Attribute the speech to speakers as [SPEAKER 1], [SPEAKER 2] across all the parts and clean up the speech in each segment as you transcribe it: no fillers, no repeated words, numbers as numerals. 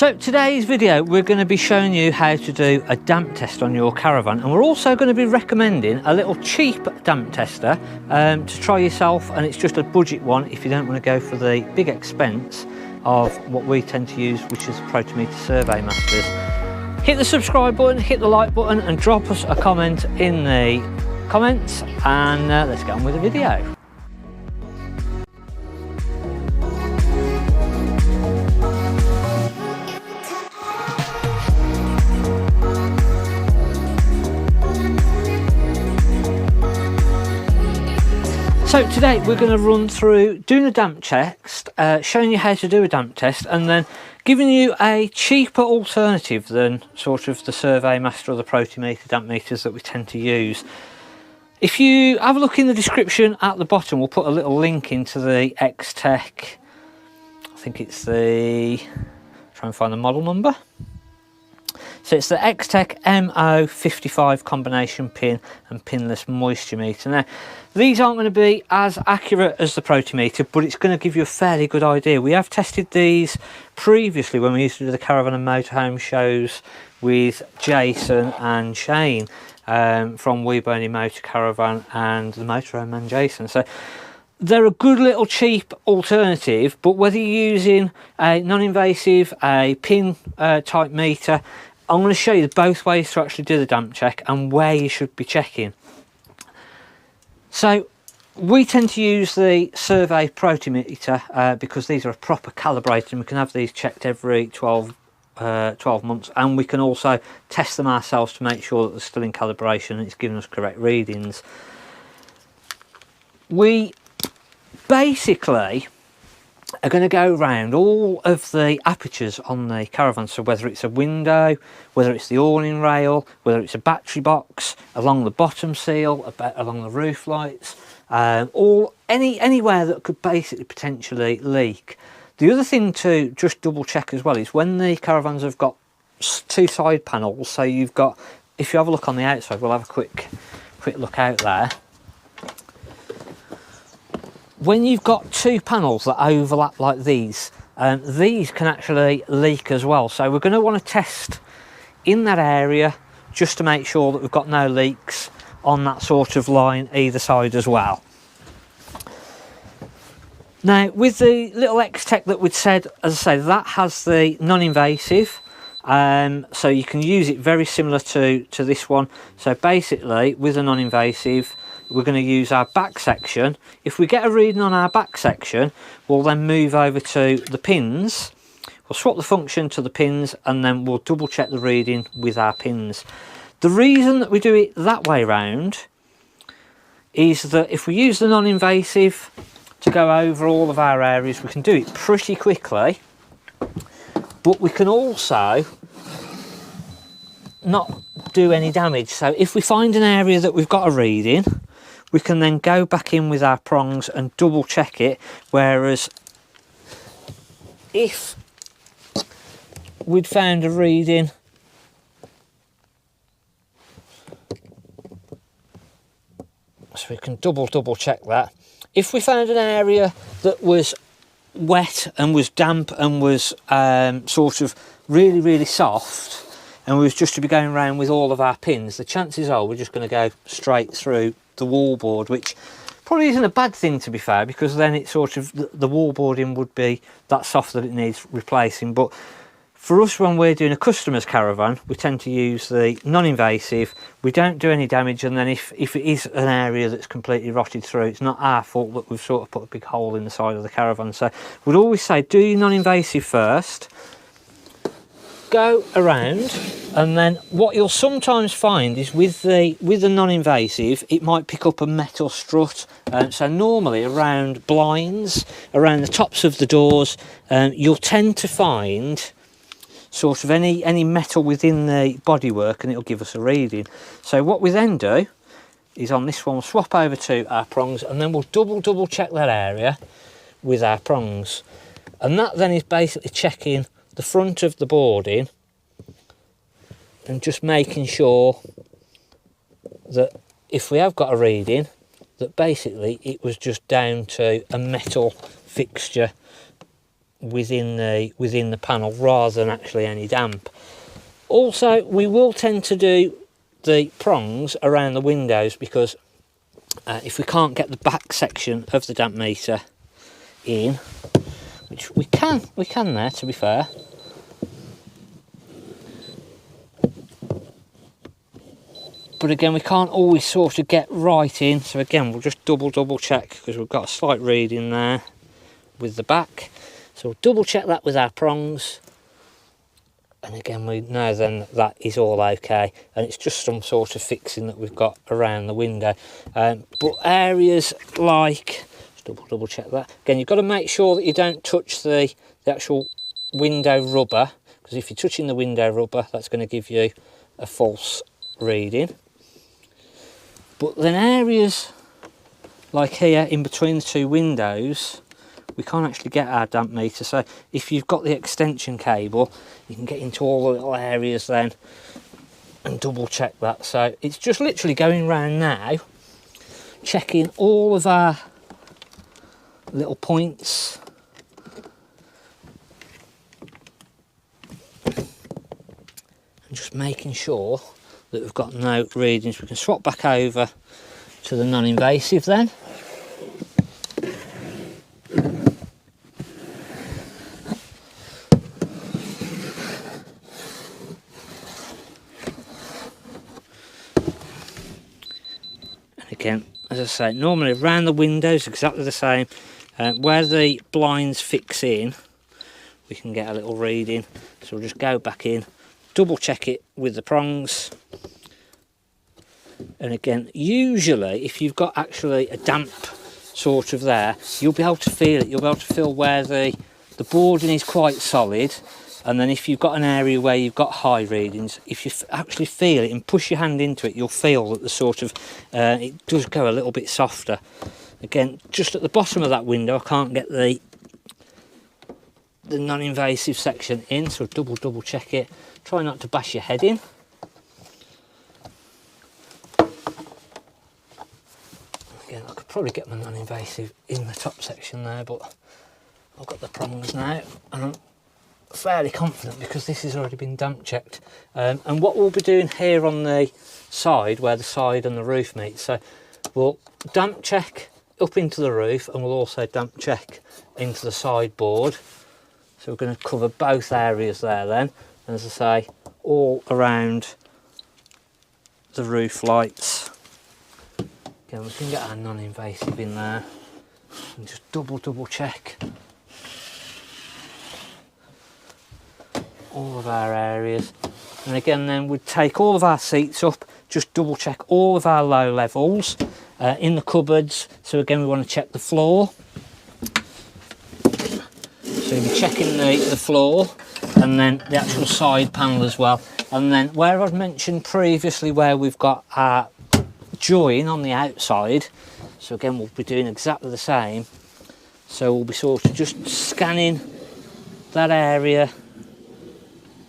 [SPEAKER 1] So today's video we're going to be showing you how to do a damp test on your caravan, and we're also going to be recommending a little cheap damp tester to try yourself, and it's just a budget one if you don't want to go for the big expense of what we tend to use, which is Protimeter Survey Masters. Hit the subscribe button, hit the like button and drop us a comment in the comments, and let's get on with the video. So today we're going to run through doing a damp test, showing you how to do a damp test, and then giving you a cheaper alternative than sort of the Survey Master or the Protimeter damp meters that we tend to use. If you have a look in the description at the bottom, we'll put a little link into the X-Tech, I think it's the, try and find the model number. So it's the X-Tech MO55 combination pin and pinless moisture meter. Now, these aren't going to be as accurate as the Protimeter, but it's going to give you a fairly good idea. We have tested these previously when we used to do the caravan and motorhome shows with Jason and Shane from We Burn Your Motor Caravan and the Motorhome Man Jason. So they're a good little cheap alternative, but whether you're using a non-invasive, a pin type meter, I'm going to show you both ways to actually do the damp check and where you should be checking. So we tend to use the Survey Protimeter because these are proper calibrated, and we can have these checked every 12 months, and we can also test them ourselves to make sure that they're still in calibration and it's giving us correct readings. We basically are going to go around all of the apertures on the caravan, so whether it's a window, whether it's the awning rail, whether it's a battery box, along the bottom seal, along the roof lights, anywhere that could basically potentially leak. The other thing to just double check as well is when the caravans have got two side panels, so you've got, if you have a look on the outside, we'll have a quick look out there. When you've got two panels that overlap like these can actually leak as well. So we're going to want to test in that area just to make sure that we've got no leaks on that sort of line either side as well. Now with the little X-Tech that we'd said, as I say, that has the non-invasive, so you can use it very similar to this one. So basically with a non-invasive, we're going to use our back section. If we get a reading on our back section, we'll then move over to the pins. We'll swap the function to the pins, and then we'll double check the reading with our pins. The reason that we do it that way round is that if we use the non-invasive to go over all of our areas, we can do it pretty quickly, but we can also not do any damage. So if we find an area that we've got a reading, we can then go back in with our prongs and double check it, whereas if we'd found a reading so we can double check that. If we found an area that was wet and was damp and was sort of really soft, and we was just to be going around with all of our pins, the chances are we're just going to go straight through the wallboard, which probably isn't a bad thing, to be fair, because then it's sort of the wallboarding would be that soft that it needs replacing. But for us, when we're doing a customer's caravan, we tend to use the non-invasive. We don't do any damage, and then if it is an area that's completely rotted through, it's not our fault that we've sort of put a big hole in the side of the caravan. So we'd always say do your non-invasive first, go around, and then what you'll sometimes find is with the non-invasive, it might pick up a metal strut. So normally around blinds, around the tops of the doors, you'll tend to find sort of any metal within the bodywork, and it'll give us a reading. So what we then do is on this one, we'll swap over to our prongs, and then we'll double check that area with our prongs, and that then is basically checking the front of the boarding and just making sure that if we have got a reading, that basically it was just down to a metal fixture within the panel rather than actually any damp. Also, we will tend to do the prongs around the windows because if we can't get the back section of the damp meter in, which we can there, to be fair, but again we can't always sort of get right in, so again we'll just double check because we've got a slight reading there with the back, so we'll double check that with our prongs, and again we know then that is all okay, and it's just some sort of fixing that we've got around the window. But areas like, double check that again, you've got to make sure that you don't touch the actual window rubber, because if you're touching the window rubber that's going to give you a false reading. But then areas like here in between the two windows, we can't actually get our damp meter, so if you've got the extension cable you can get into all the little areas then and double check that. So it's just literally going around now checking all of our little points and just making sure that we've got no readings. We can swap back over to the non-invasive then. Again, as I say, normally around the windows exactly the same. Where the blinds fix in, we can get a little reading. So we'll just go back in, double check it with the prongs. And again, usually if you've got actually a damp sort of there, you'll be able to feel it. You'll be able to feel where the boarding is quite solid. And then if you've got an area where you've got high readings, if you actually feel it and push your hand into it, you'll feel that the sort of, it does go a little bit softer. Again, just at the bottom of that window, I can't get the non-invasive section in, so double check it. Try not to bash your head in. Again, I could probably get my non-invasive in the top section there, but I've got the prongs now, and I'm fairly confident because this has already been damp checked. And what we'll be doing here on the side, where the side and the roof meet, so we'll damp check up into the roof and we'll also damp check into the sideboard. So we're going to cover both areas there then, and as I say, all around the roof lights. Again, we can get our non-invasive in there and just double check all of our areas. And again then we'd take all of our seats up, just double check all of our low levels in the cupboards. So again we want to check the floor, so you'll be checking the floor and then the actual side panel as well. And then where I've mentioned previously where we've got our join on the outside, so again we'll be doing exactly the same. So we'll be sort of just scanning that area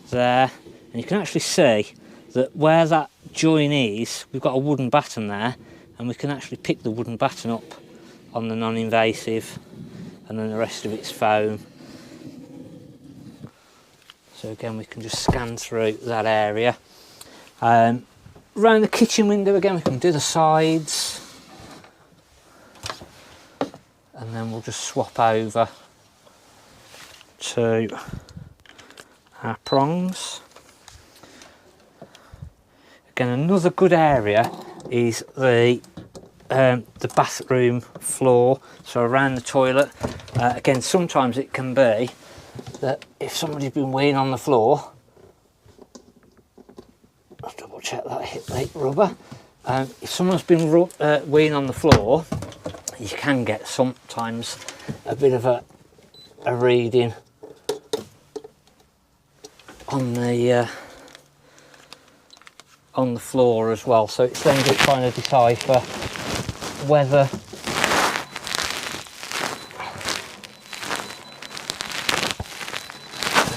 [SPEAKER 1] there, and you can actually see that where that join is, we've got a wooden batten there, and we can actually pick the wooden batten up on the non-invasive, and then the rest of it's foam. So again we can just scan through that area. Around the kitchen window again we can do the sides, and then we'll just swap over to our prongs. Again, another good area is the bathroom floor, so around the toilet. Again, sometimes it can be that if somebody's been weeing on the floor, I'll double check that I hit the rubber. If someone's been weeing on the floor, you can get sometimes a bit of a reading on the floor as well. So it's then just trying to decipher whether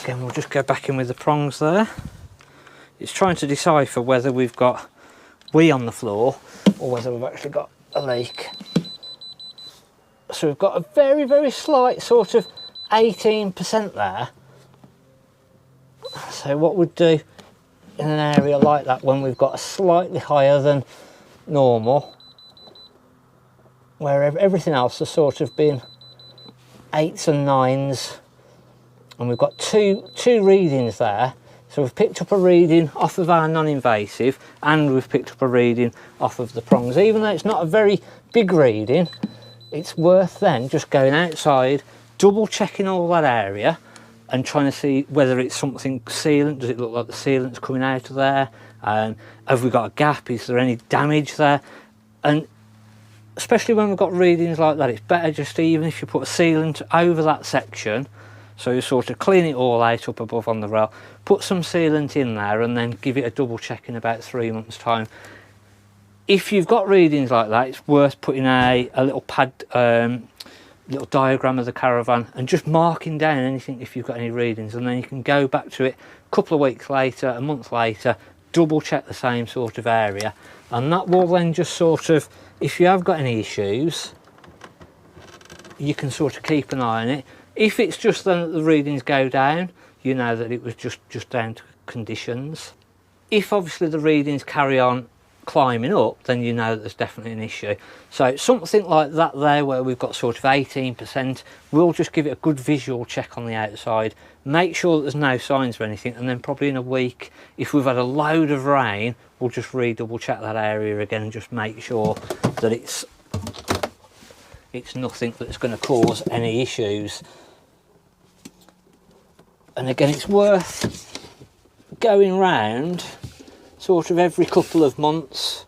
[SPEAKER 1] again we'll just go back in with the prongs there. It's trying to decipher whether we've got wee on the floor or whether we've actually got a leak. So we've got a very slight sort of 18% there. So what we'd do in an area like that when we've got a slightly higher than normal, where everything else has sort of been 8s and 9s, and we've got two readings there. So we've picked up a reading off of our non-invasive, and we've picked up a reading off of the prongs. Even though it's not a very big reading, it's worth then just going outside, double checking all that area and trying to see whether it's something sealant. Does it look like the sealant's coming out of there? Have we got a gap? Is there any damage there? And especially when we've got readings like that, it's better just, even if you put a sealant over that section, so you sort of clean it all out up above on the rail, put some sealant in there and then give it a double check in about 3 months time. If you've got readings like that, it's worth putting a little pad, little diagram of the caravan and just marking down anything if you've got any readings, and then you can go back to it a couple of weeks later, a month later, double check the same sort of area, and that will then just sort of, if you have got any issues, you can sort of keep an eye on it. If it's just then that the readings go down, you know that it was just down to conditions. If obviously the readings carry on climbing up, then you know that there's definitely an issue. So something like that there, where we've got sort of 18%, we'll just give it a good visual check on the outside, make sure that there's no signs of anything, and then probably in a week, if we've had a load of rain, we'll just double check that area again and just make sure that it's nothing that's going to cause any issues. And again, it's worth going round sort of every couple of months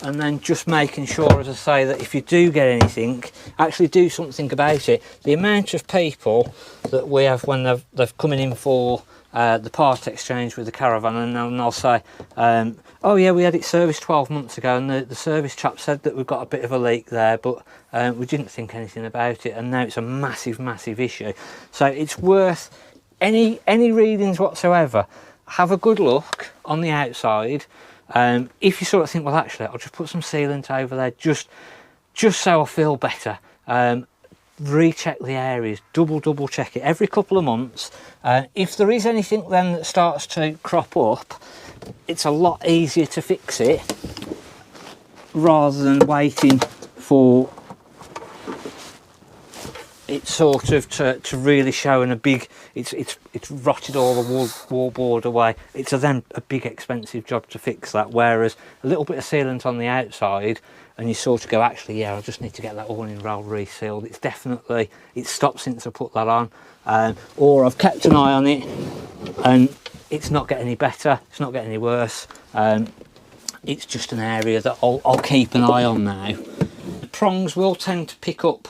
[SPEAKER 1] and then just making sure, as I say, that if you do get anything, actually do something about it. The amount of people that we have when they've coming in for the part exchange with the caravan, and they'll say, oh yeah, we had it serviced 12 months ago, and the service chap said that we've got a bit of a leak there, but we didn't think anything about it, and now it's a massive issue. So it's worth any readings whatsoever. Have a good look on the outside. If you sort of think, well, actually, I'll just put some sealant over there just so I feel better. Recheck the areas, double check it every couple of months. If there is anything then that starts to crop up, it's a lot easier to fix it rather than waiting for it sort of to really show in a big, it's rotted all the wall board away. It's then a big expensive job to fix that, whereas a little bit of sealant on the outside and you sort of go, actually, yeah, I just need to get that awning rail resealed. It's stopped since I put that on, or I've kept an eye on it and it's not getting any better, it's not getting any worse. It's just an area that I'll keep an eye on now. The prongs will tend to pick up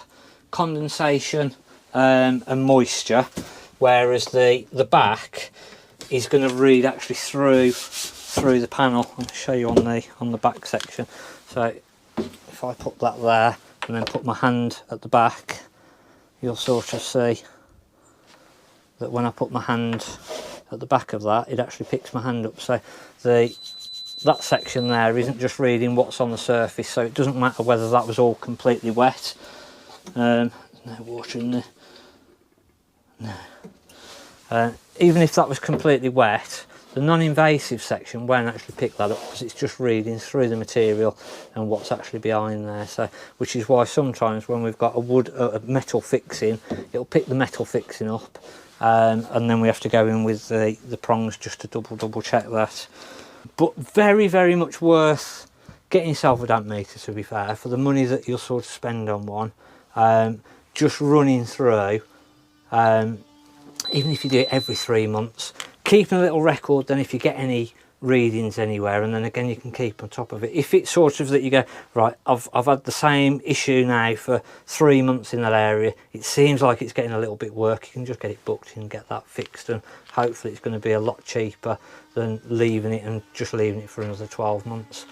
[SPEAKER 1] condensation and moisture, whereas the back is going to read actually through the panel. I'll show you on the back section. So if I put that there and then put my hand at the back, you'll sort of see that when I put my hand at the back of that, it actually picks my hand up. So that section there isn't just reading what's on the surface, so it doesn't matter whether that was all completely wet. No water in there. No. Even if that was completely wet, the non-invasive section won't actually pick that up because it's just reading through the material and what's actually behind there. So, which is why sometimes when we've got a metal fixing, it'll pick the metal fixing up, and then we have to go in with the prongs just to double check that. But very much worth getting yourself a damp meter, to be fair, for the money that you'll sort of spend on one. Just running through, even if you do it every 3 months, keeping a little record then if you get any readings anywhere, and then again you can keep on top of it. If it's sort of that you go, right, I've had the same issue now for 3 months in that area, it seems like it's getting a little bit work, you can just get it booked and get that fixed, and hopefully it's going to be a lot cheaper than leaving it for another 12 months.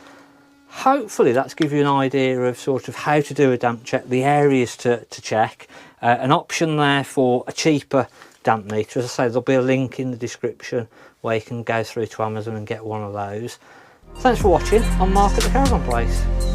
[SPEAKER 1] Hopefully that's given you an idea of sort of how to do a damp check, the areas to check, an option there for a cheaper damp meter. As I say, there'll be a link in the description where you can go through to Amazon and get one of those. Thanks for watching on Mark at the Caravan Place.